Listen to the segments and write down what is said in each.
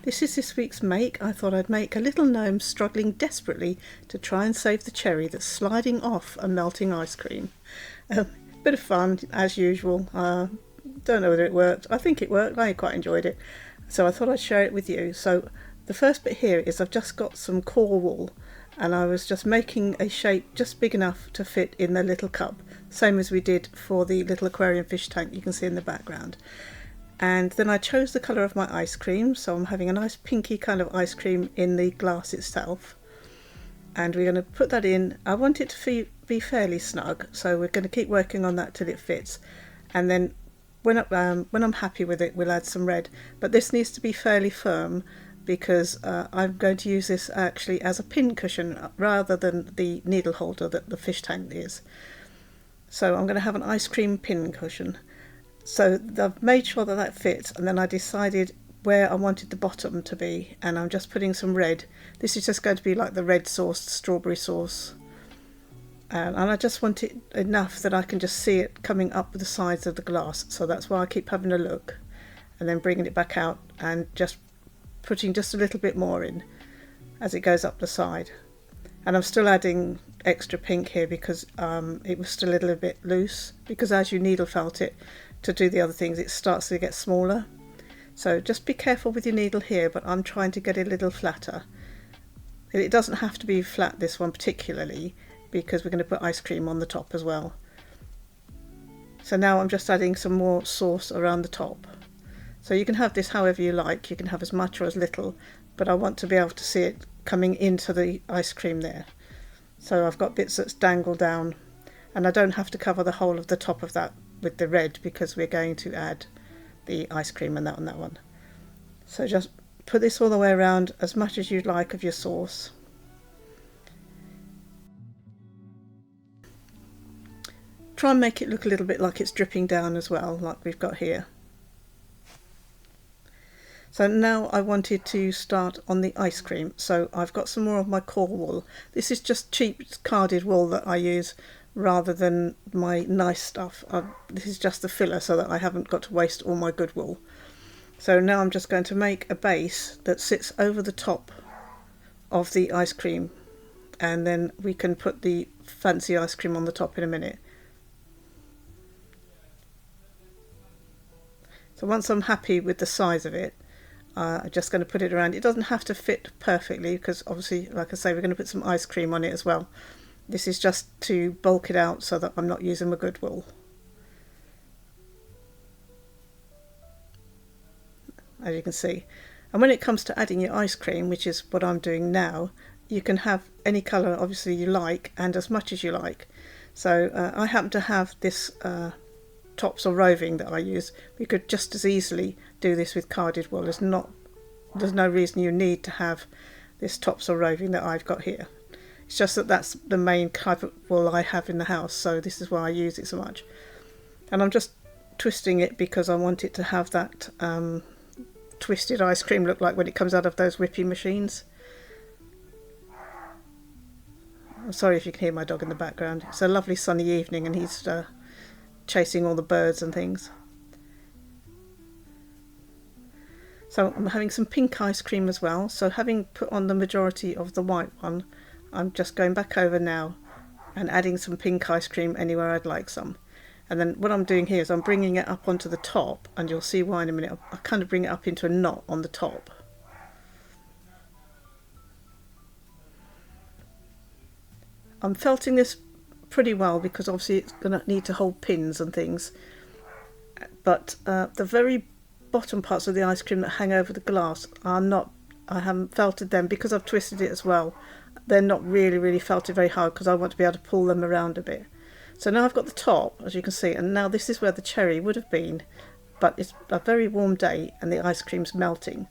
This is this week's make. I thought I'd make a little gnome struggling desperately to try and save the cherry that's sliding off a melting ice cream. Bit of fun as usual. Don't know whether it worked. I think it worked. I quite enjoyed it. So I thought I'd share it with you. So the first bit here is I've just got some core wool and I was just making a shape just big enough to fit in the little cup. Same as we did for the little aquarium fish tank you can see in the background. And then I chose the colour of my ice cream, so I'm having a nice pinky kind of ice cream in the glass itself. And we're going to put that in. I want it to be fairly snug, so we're going to keep working on that till it fits. And then when I'm happy with it, we'll add some red. But this needs to be fairly firm because I'm going to use this actually as a pin cushion rather than the needle holder that the fish tank is. So I'm going to have an ice cream pin cushion. So I've made sure that that fits, and then I decided where I wanted the bottom to be, and I'm just putting some red. This is just going to be like the red sauce, strawberry sauce. And I just want it enough that I can just see it coming up the sides of the glass. So that's why I keep having a look and then bringing it back out and just putting just a little bit more in as it goes up the side. And I'm still adding extra pink here because it was still a little bit loose, because as you needle felt it to do the other things it starts to get smaller. So just be careful with your needle here, but I'm trying to get it a little flatter. It doesn't have to be flat, this one particularly, because we're going to put ice cream on the top as well. So now I'm just adding some more sauce around the top. So you can have this however you like, you can have as much or as little, but I want to be able to see it coming into the ice cream there. So I've got bits that's dangle down, and I don't have to cover the whole of the top of that with the red because we're going to add the ice cream and that on that one. So just put this all the way around as much as you'd like of your sauce. Try and make it look a little bit like it's dripping down as well, like we've got here. So now I wanted to start on the ice cream, so I've got some more of my core wool. This is just cheap carded wool that I use rather than my nice stuff. This is just the filler so that I haven't got to waste all my good wool. So now I'm just going to make a base that sits over the top of the ice cream, and then we can put the fancy ice cream on the top in a minute. So once I'm happy with the size of it, I'm just going to put it around. It doesn't have to fit perfectly because obviously, like I say, we're going to put some ice cream on it as well. This is just to bulk it out so that I'm not using my good wool. As you can see. And when it comes to adding your ice cream, which is what I'm doing now, you can have any colour obviously you like and as much as you like. So I happen to have this tops or roving that I use. We could just as easily do this with carded wool. There's no reason you need to have this tops or roving that I've got here. It's just that that's the main type of wool I have in the house, so this is why I use it so much. And I'm just twisting it because I want it to have that twisted ice cream look like when it comes out of those whippy machines. I'm sorry if you can hear my dog in the background. It's a lovely sunny evening and he's chasing all the birds and things. So I'm having some pink ice cream as well. So having put on the majority of the white one, I'm just going back over now and adding some pink ice cream anywhere I'd like some. And then what I'm doing here is I'm bringing it up onto the top, and you'll see why in a minute. I kind of bring it up into a knot on the top. I'm felting this pretty well because obviously it's going to need to hold pins and things. But the very bottom parts of the ice cream that hang over the glass are not, I haven't felted them because I've twisted it as well. They're not really felted very hard because I want to be able to pull them around a bit. So now I've got the top, as you can see, and now this is where the cherry would have been, but it's a very warm day and the ice cream's melting.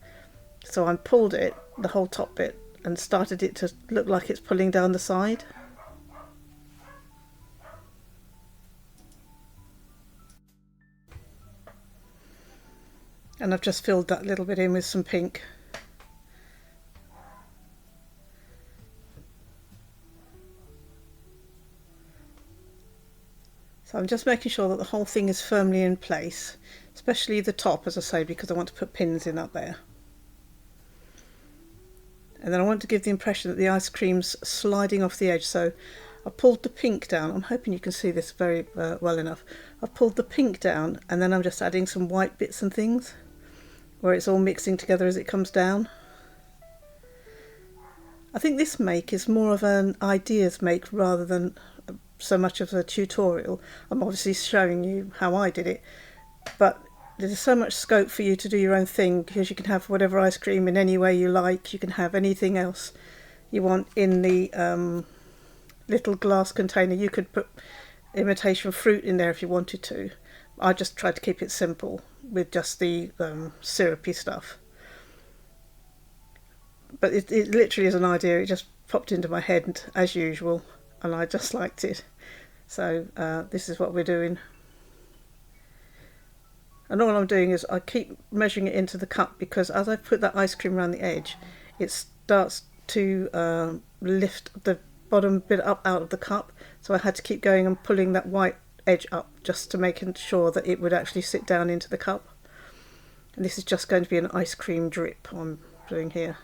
So I pulled it, the whole top bit, and started it to look like it's pulling down the side. And I've just filled that little bit in with some pink. So I'm just making sure that the whole thing is firmly in place, especially the top, as I say, because I want to put pins in up there. And then I want to give the impression that the ice cream's sliding off the edge. So I pulled the pink down. I'm hoping you can see this very well enough. I've pulled the pink down, and then I'm just adding some white bits and things where it's all mixing together as it comes down. I think this make is more of an ideas make rather than so much of a tutorial. I'm obviously showing you how I did it, but there's so much scope for you to do your own thing, because you can have whatever ice cream in any way you like. You can have anything else you want in the little glass container. You could put imitation fruit in there if you wanted to. I just tried to keep it simple with just the syrupy stuff. But it literally is an idea. It just popped into my head as usual, and I just liked it. So this is what we're doing. And all I'm doing is I keep measuring it into the cup, because as I put that ice cream around the edge, it starts to lift the bottom bit up out of the cup. So I had to keep going and pulling that white edge up just to make sure that it would actually sit down into the cup. And this is just going to be an ice cream drip I'm doing here.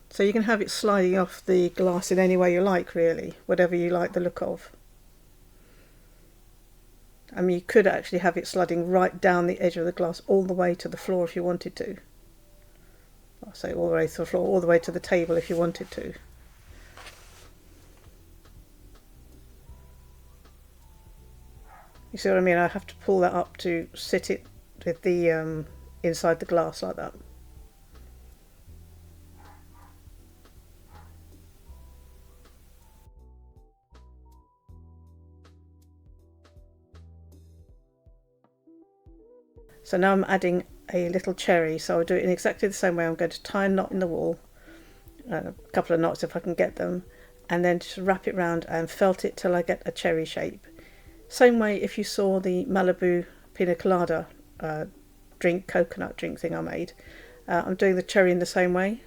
So you can have it sliding off the glass in any way you like, really, whatever you like the look of. I mean, you could actually have it sliding right down the edge of the glass all the way to the floor if you wanted to. I'll say all the way to the floor, all the way to the table if you wanted to. You see what I mean? I have to pull that up to sit it with the inside the glass like that. So now I'm adding a little cherry, so I'll do it in exactly the same way. I'm going to tie a knot in the wall, a couple of knots if I can get them, and then just wrap it round and felt it till I get a cherry shape. Same way if you saw the Malibu Pina Colada coconut drink thing I made. I'm doing the cherry in the same way,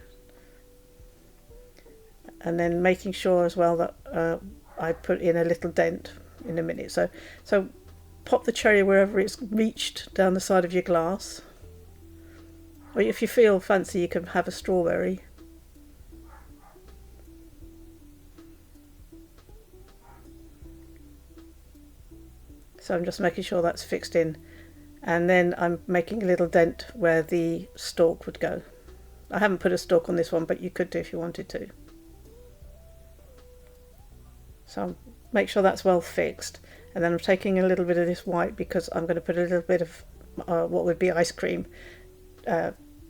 and then making sure as well that I put in a little dent in a minute. So pop the cherry wherever it's reached down the side of your glass. Or if you feel fancy, you can have a strawberry. So I'm just making sure that's fixed in. And then I'm making a little dent where the stalk would go. I haven't put a stalk on this one, but you could do if you wanted to. So make sure that's well fixed. And then I'm taking a little bit of this white, because I'm going to put a little bit of what would be ice cream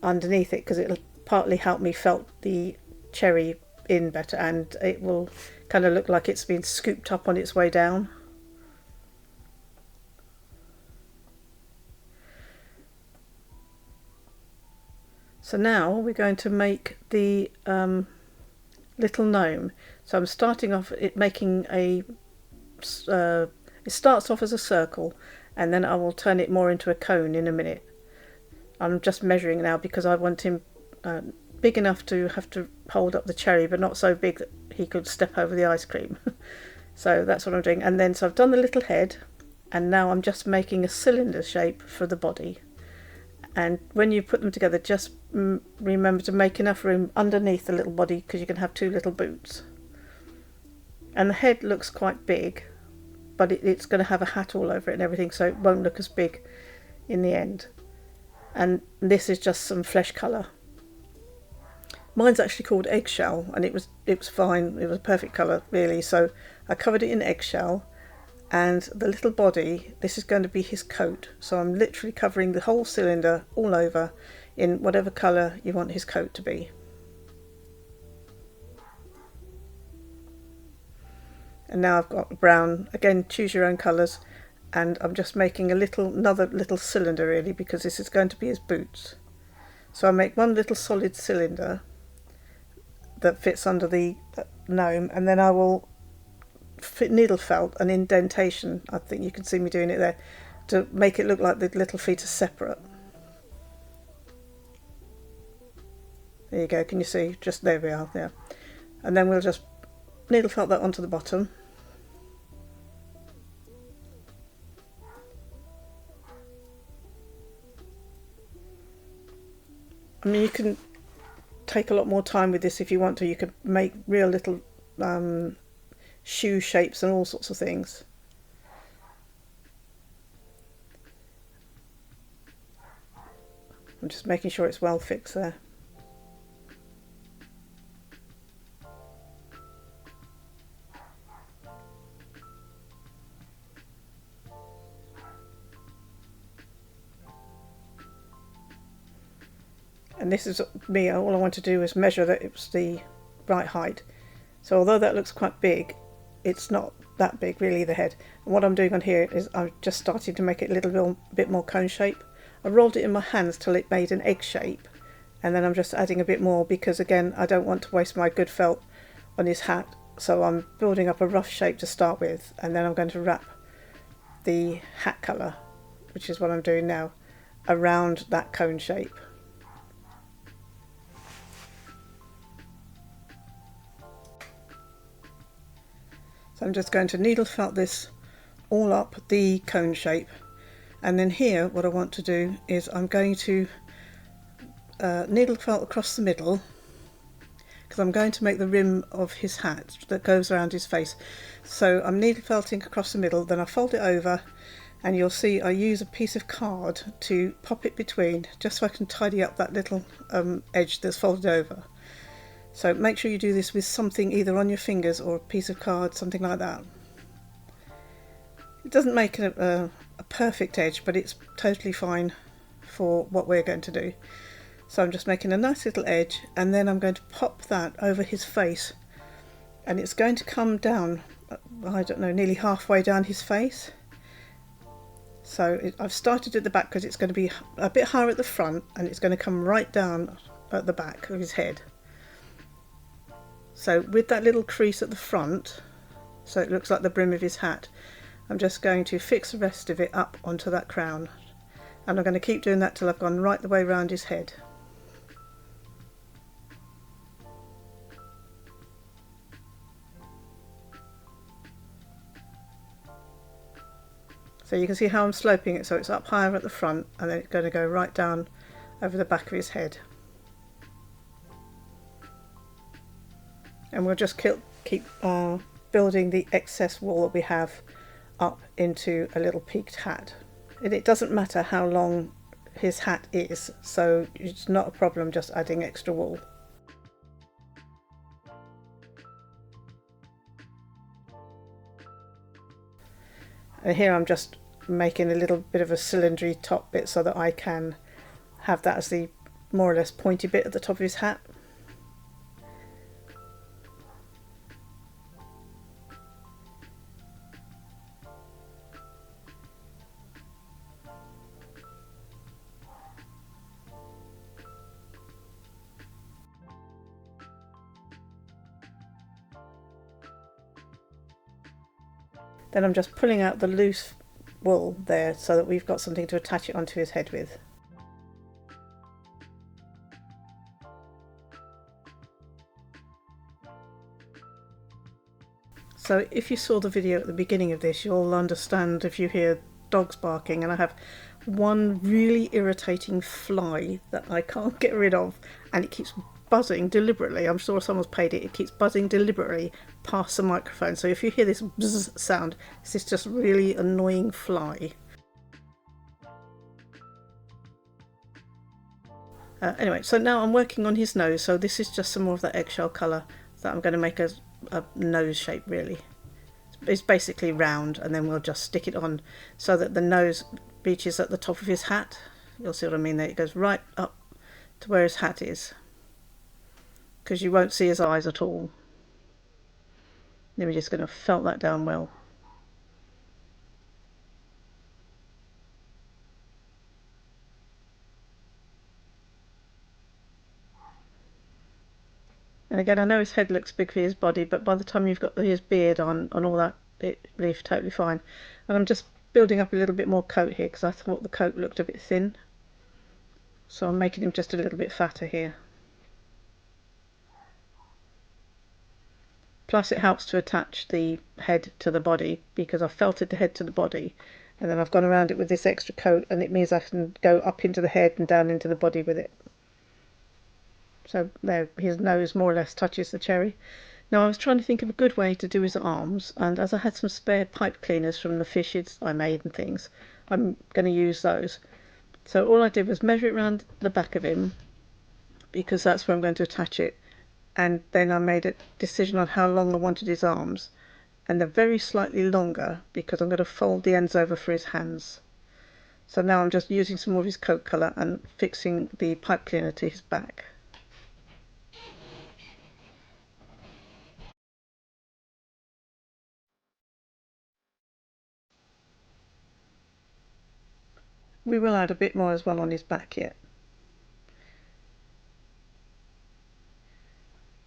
underneath it, because it'll partly help me felt the cherry in better, and it will kind of look like it's been scooped up on its way down. So now we're going to make the little gnome. So I'm starting off it making a it starts off as a circle, and then I will turn it more into a cone in a minute. I'm just measuring now because I want him big enough to have to hold up the cherry, but not so big that he could step over the ice cream. So that's what I'm doing. And then so I've done the little head, and now I'm just making a cylinder shape for the body. And when you put them together, just remember to make enough room underneath the little body, because you can have two little boots. And the head looks quite big, but it's going to have a hat all over it and everything, so it won't look as big in the end. And this is just some flesh colour. Mine's actually called eggshell, and it was fine. It was a perfect colour, really. So I covered it in eggshell, and the little body, this is going to be his coat. So I'm literally covering the whole cylinder all over in whatever colour you want his coat to be. And now I've got brown. Again, choose your own colours. And I'm just making another little cylinder, really, because this is going to be his boots. So I make one little solid cylinder that fits under the gnome, and then I will needle felt an indentation. I think you can see me doing it there, to make it look like the little feet are separate. There you go, can you see? Just there we are, there. And then we'll just needle felt that onto the bottom. I mean, you can take a lot more time with this if you want to. You could make real little shoe shapes and all sorts of things. I'm just making sure it's well fixed there. And this is me, all I want to do is measure that it was the right height. So although that looks quite big, it's not that big really, the head. And what I'm doing on here is I'm just starting to make it a little bit more cone shape. I rolled it in my hands till it made an egg shape, and then I'm just adding a bit more because again I don't want to waste my good felt on his hat, so I'm building up a rough shape to start with, and then I'm going to wrap the hat colour, which is what I'm doing now, around that cone shape. So I'm just going to needle felt this all up the cone shape, and then here what I want to do is I'm going to needle felt across the middle, because I'm going to make the rim of his hat that goes around his face. So I'm needle felting across the middle, then I fold it over, and you'll see I use a piece of card to pop it between, just so I can tidy up that little edge that's folded over. So make sure you do this with something either on your fingers or a piece of card, something like that. It doesn't make a perfect edge, but it's totally fine for what we're going to do. So I'm just making a nice little edge, and then I'm going to pop that over his face, and it's going to come down, I don't know, nearly halfway down his face. So I've started at the back because it's going to be a bit higher at the front, and it's going to come right down at the back of his head. So with that little crease at the front, so it looks like the brim of his hat, I'm just going to fix the rest of it up onto that crown, and I'm going to keep doing that till I've gone right the way around his head. So you can see how I'm sloping it, so it's up higher at the front and then it's going to go right down over the back of his head. And we'll just keep building the excess wool that we have up into a little peaked hat. And it doesn't matter how long his hat is, so it's not a problem just adding extra wool. And here I'm just making a little bit of a cylindry top bit so that I can have that as the more or less pointy bit at the top of his hat. Then I'm just pulling out the loose wool there so that we've got something to attach it onto his head with. So if you saw the video at the beginning of this, you'll understand if you hear dogs barking, and I have one really irritating fly that I can't get rid of, and it keeps buzzing deliberately. I'm sure someone's paid it. It keeps buzzing deliberately past the microphone. So if you hear this buzz sound, this is just really annoying fly. Anyway, so now I'm working on his nose. So this is just some more of that eggshell colour that I'm going to make a nose shape really. It's basically round, and then we'll just stick it on so that the nose reaches at the top of his hat. You'll see what I mean there. It goes right up to where his hat is, because you won't see his eyes at all. Then we're just going to felt that down well. And again, I know his head looks big for his body, but by the time you've got his beard on and all that, it leaves totally fine. And I'm just building up a little bit more coat here because I thought the coat looked a bit thin. So I'm making him just a little bit fatter here. Plus it helps to attach the head to the body, because I've felted the head to the body and then I've gone around it with this extra coat, and it means I can go up into the head and down into the body with it. So there, his nose more or less touches the cherry. Now I was trying to think of a good way to do his arms, and as I had some spare pipe cleaners from the fishes I made and things, I'm going to use those. So all I did was measure it around the back of him, because that's where I'm going to attach it, and then I made a decision on how long I wanted his arms, and they're very slightly longer because I'm going to fold the ends over for his hands. So now I'm just using some more of his coat colour and fixing the pipe cleaner to his back. We will add a bit more as well on his back yet.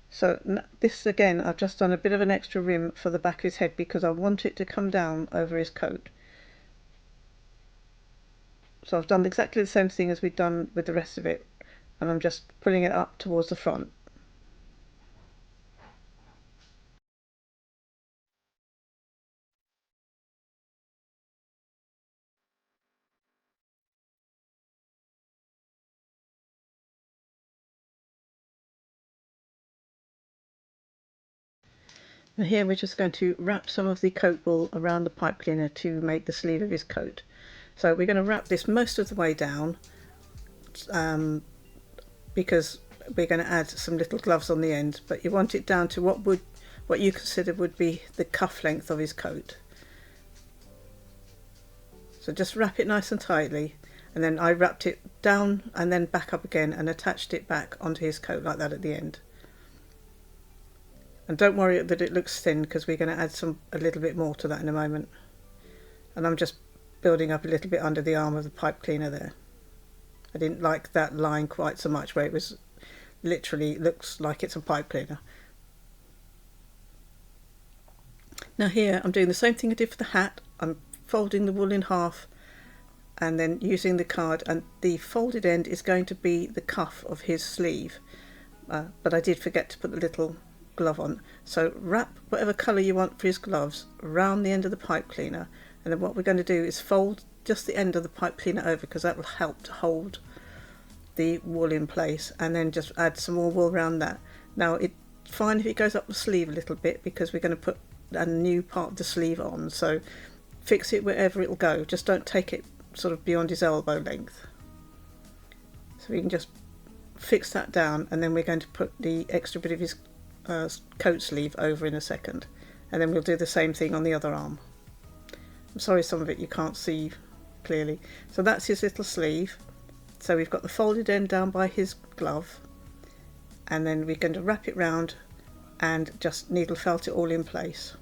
So this again, I've just done a bit of an extra rim for the back of his head because I want it to come down over his coat. So I've done exactly the same thing as we've done with the rest of it, and I'm just pulling it up towards the front. And here we're just going to wrap some of the coat wool around the pipe cleaner to make the sleeve of his coat. So we're going to wrap this most of the way down, because we're going to add some little gloves on the end, but you want it down to what you consider would be the cuff length of his coat. So just wrap it nice and tightly, and then I wrapped it down and then back up again and attached it back onto his coat like that at the end. And don't worry that it looks thin, because we're going to add a little bit more to that in a moment. And I'm just building up a little bit under the arm of the pipe cleaner there. I didn't like that line quite so much, where it was literally looks like it's a pipe cleaner. Now here I'm doing the same thing I did for the hat. I'm folding the wool in half and then using the card, and the folded end is going to be the cuff of his sleeve, but I did forget to put the little glove on. So wrap whatever colour you want for his gloves around the end of the pipe cleaner, and then what we're going to do is fold just the end of the pipe cleaner over, because that will help to hold the wool in place, and then just add some more wool around that. Now it's fine if it goes up the sleeve a little bit, because we're going to put a new part of the sleeve on, so fix it wherever it'll go, just don't take it sort of beyond his elbow length. So we can just fix that down, and then we're going to put the extra bit of his coat sleeve over in a second, and then we'll do the same thing on the other arm. I'm sorry some of it you can't see clearly. So that's his little sleeve. So we've got the folded end down by his glove, and then we're going to wrap it round and just needle felt it all in place.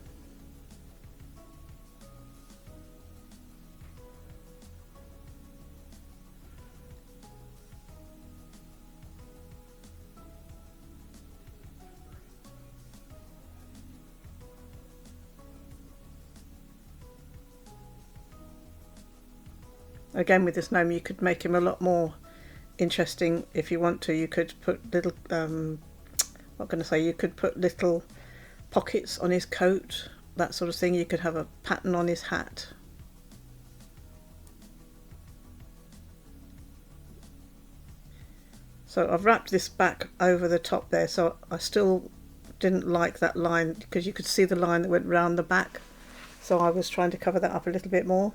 Again, with this gnome you could make him a lot more interesting if you want to. You could put little, you could put little pockets on his coat, that sort of thing. You could have a pattern on his hat. So I've wrapped this back over the top there, so I still didn't like that line, because you could see the line that went round the back, so I was trying to cover that up a little bit more.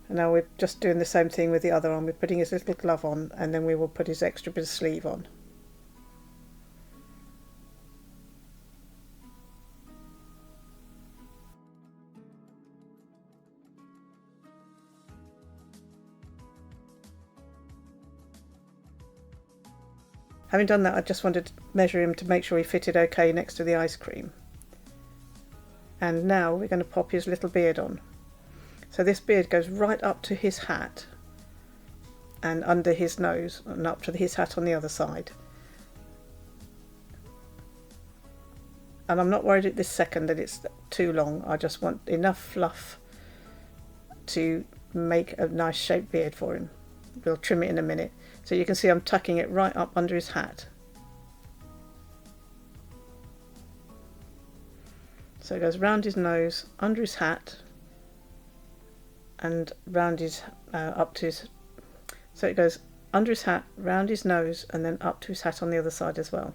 And now we're just doing the same thing with the other arm. We're putting his little glove on, and then we will put his extra bit of sleeve on. Having done that, I just wanted to measure him to make sure he fitted okay next to the ice cream. And now we're going to pop his little beard on. So this beard goes right up to his hat and under his nose, and up to his hat on the other side. And I'm not worried at this second that it's too long. I just want enough fluff to make a nice shaped beard for him. We'll trim it in a minute. So you can see I'm tucking it right up under his hat. So it goes round his nose, under his hat, and round his up to his, so it goes under his hat, round his nose, and then up to his hat on the other side as well.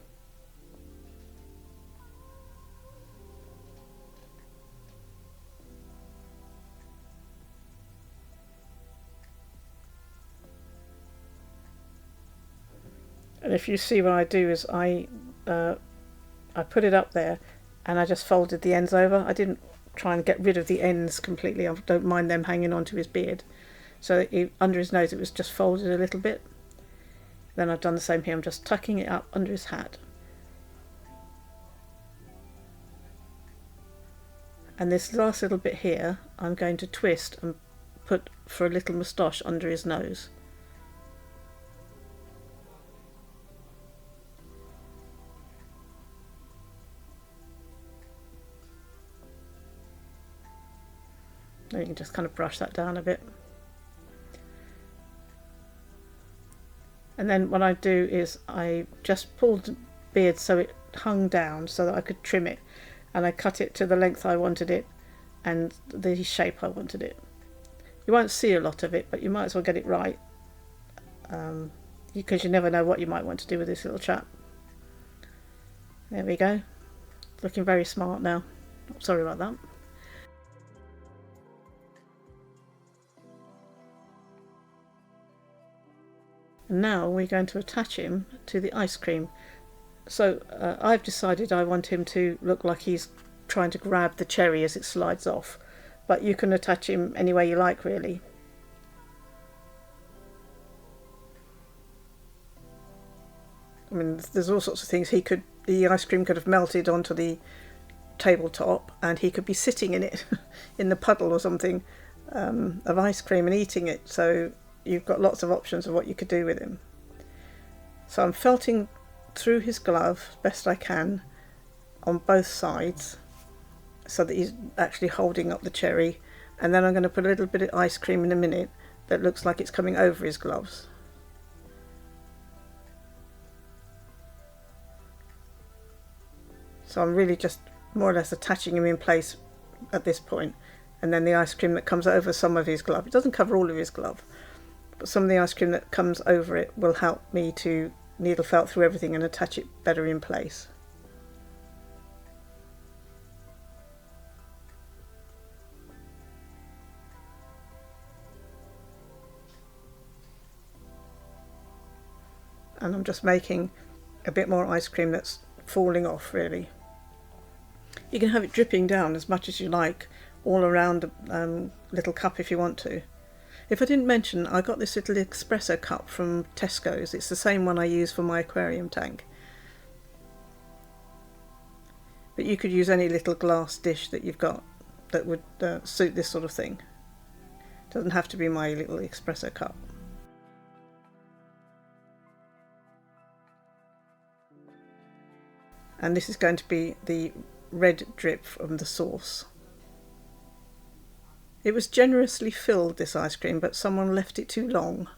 And if you see what I do is I put it up there and I just folded the ends over. I didn't try and get rid of the ends completely. I don't mind them hanging onto his beard. So under his nose it was just folded a little bit. Then I've done the same here. I'm just tucking it up under his hat. And this last little bit here I'm going to twist and put for a little moustache under his nose. You can just kind of brush that down a bit. And then what I do is I just pulled the beard so it hung down so that I could trim it, and I cut it to the length I wanted it and the shape I wanted it. You won't see a lot of it, but you might as well get it right, because you never know what you might want to do with this little chap. There we go. Looking very smart now. Sorry about that. Now we're going to attach him to the ice cream. So I've decided I want him to look like he's trying to grab the cherry as it slides off, but you can attach him any way you like, really. I mean, there's all sorts of things. The ice cream could have melted onto the tabletop and he could be sitting in it in the puddle or something of ice cream and eating it. So you've got lots of options of what you could do with him. So I'm felting through his glove best I can on both sides so that he's actually holding up the cherry, and then I'm going to put a little bit of ice cream in a minute that looks like it's coming over his gloves. So I'm really just more or less attaching him in place at this point, and then the ice cream that comes over some of his glove. It doesn't cover all of his glove, but some of the ice cream that comes over it will help me to needle felt through everything and attach it better in place. And I'm just making a bit more ice cream that's falling off, really. You can have it dripping down as much as you like all around a little cup if you want to. If I didn't mention, I got this little espresso cup from Tesco's. It's the same one I use for my aquarium tank. But you could use any little glass dish that you've got that would suit this sort of thing. It doesn't have to be my little espresso cup. And this is going to be the red drip from the sauce. It was generously filled, this ice cream, but someone left it too long.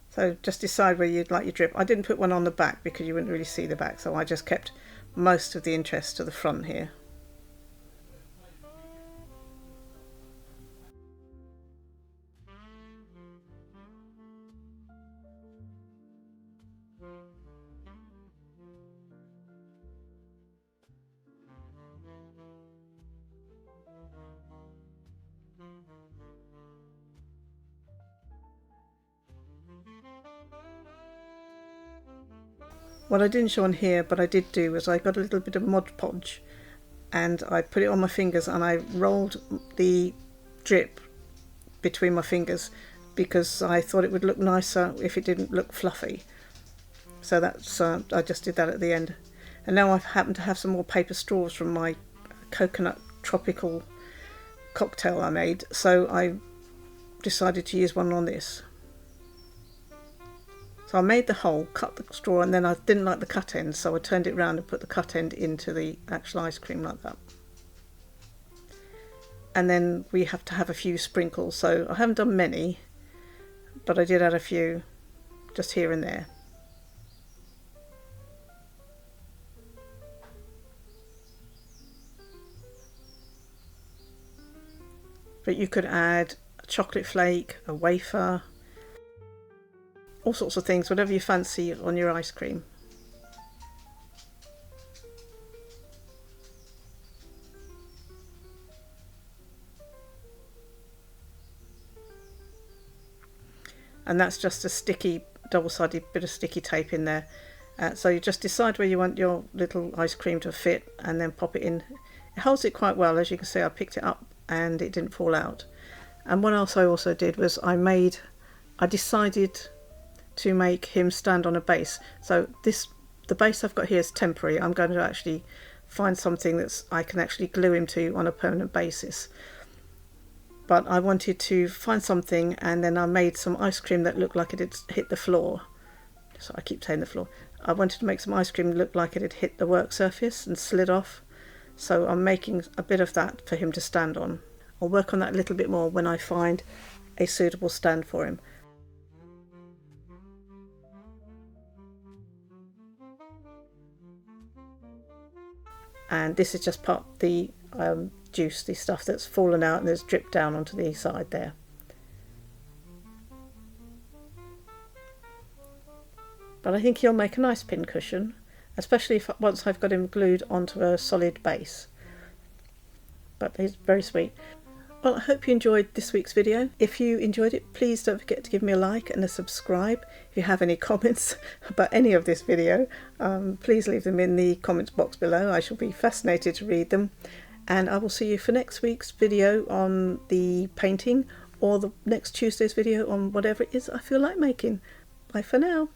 So just decide where you'd like your drip. I didn't put one on the back because you wouldn't really see the back, so I just kept most of the interest to the front here. What I didn't show on here, but I did do, was I got a little bit of Mod Podge and I put it on my fingers and I rolled the drip between my fingers because I thought it would look nicer if it didn't look fluffy. So that's I just did that at the end. And now I happen to have some more paper straws from my coconut tropical cocktail I made, so I decided to use one on this. So I made the hole, cut the straw, and then I didn't like the cut end, so I turned it round and put the cut end into the actual ice cream like that. And then we have to have a few sprinkles, so I haven't done many, but I did add a few just here and there. But you could add a chocolate flake, a wafer, all sorts of things, whatever you fancy on your ice cream. And that's just a sticky, double-sided bit of sticky tape in there. So you just decide where you want your little ice cream to fit and then pop it in. It holds it quite well. As you can see, I picked it up and it didn't fall out. And what else I also did was I decided to make him stand on a base. So the base I've got here is temporary. I'm going to actually find something I can actually glue him to on a permanent basis. But I wanted to find something, and then I made some ice cream that looked like it had hit the floor. So I keep saying the floor. I wanted to make some ice cream that looked like it had hit the work surface and slid off. So I'm making a bit of that for him to stand on. I'll work on that a little bit more when I find a suitable stand for him. And this is just part of the juice, the stuff that's fallen out and has dripped down onto the side there. But I think he'll make a nice pin cushion, especially once I've got him glued onto a solid base. But he's very sweet. Well, I hope you enjoyed this week's video. If you enjoyed it, please don't forget to give me a like and a subscribe. If you have any comments about any of this video, please leave them in the comments box below. I shall be fascinated to read them. And I will see you for next week's video on the painting, or the next Tuesday's video on whatever it is I feel like making. Bye for now.